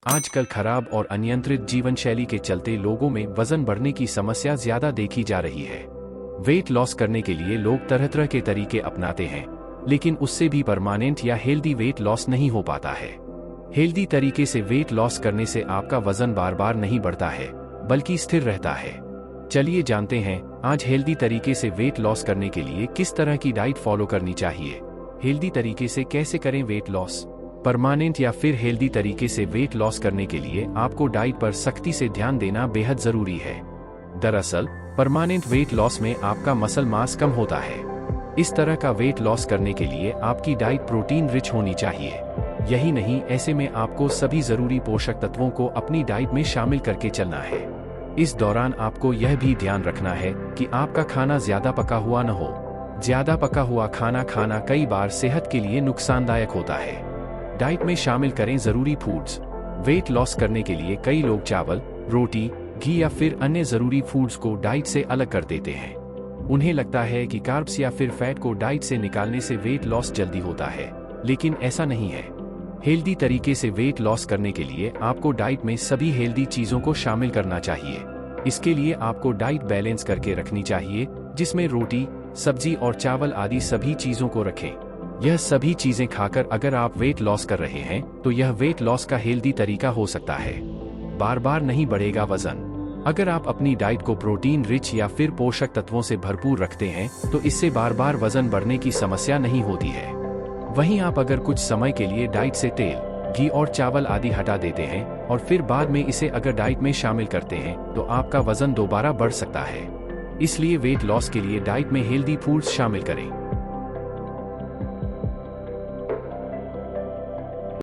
आजकल खराब और अनियंत्रित जीवन शैली के चलते लोगों में वजन बढ़ने की समस्या ज्यादा देखी जा रही है। वेट लॉस करने के लिए लोग तरह तरह के तरीके अपनाते हैं, लेकिन उससे भी परमानेंट या हेल्दी वेट लॉस नहीं हो पाता है। हेल्दी तरीके से वेट लॉस करने से आपका वजन बार बार नहीं बढ़ता है, बल्कि स्थिर रहता है। चलिए जानते हैं आज हेल्दी तरीके से वेट लॉस करने के लिए किस तरह की डाइट फॉलो करनी चाहिए। हेल्दी तरीके से कैसे करें वेट लॉस। परमानेंट या फिर हेल्दी तरीके से वेट लॉस करने के लिए आपको डाइट पर सख्ती से ध्यान देना बेहद जरूरी है। दरअसल परमानेंट वेट लॉस में आपका मसल मास कम होता है। इस तरह का वेट लॉस करने के लिए आपकी डाइट प्रोटीन रिच होनी चाहिए। यही नहीं, ऐसे में आपको सभी जरूरी पोषक तत्वों को अपनी डाइट में शामिल करके चलना है। इस दौरान आपको यह भी ध्यान रखना है कि आपका खाना ज्यादा पका हुआ न हो। ज्यादा पका हुआ खाना खाना कई बार सेहत के लिए नुकसानदायक होता है। डाइट में शामिल करें जरूरी फूड्स। वेट लॉस करने के लिए कई लोग चावल, रोटी, घी या फिर अन्य जरूरी फूड्स को डाइट से अलग कर देते हैं। उन्हें लगता है कि कार्ब्स या फिर फैट को डाइट से निकालने से वेट लॉस जल्दी होता है, लेकिन ऐसा नहीं है। हेल्दी तरीके से वेट लॉस करने के लिए आपको डाइट में सभी हेल्दी चीजों को शामिल करना चाहिए। इसके लिए आपको डाइट बैलेंस करके रखनी चाहिए, जिसमें रोटी, सब्जी और चावल आदि सभी चीजों को रखें। यह सभी चीजें खाकर अगर आप वेट लॉस कर रहे हैं तो यह वेट लॉस का हेल्दी तरीका हो सकता है। बार बार नहीं बढ़ेगा वजन। अगर आप अपनी डाइट को प्रोटीन रिच या फिर पोषक तत्वों से भरपूर रखते हैं तो इससे बार बार वजन बढ़ने की समस्या नहीं होती है। वहीं आप अगर कुछ समय के लिए डाइट से तेल, घी और चावल आदि हटा देते हैं और फिर बाद में इसे अगर डाइट में शामिल करते हैं तो आपका वजन दोबारा बढ़ सकता है। इसलिए वेट लॉस के लिए डाइट में हेल्दी फूड्स शामिल करें।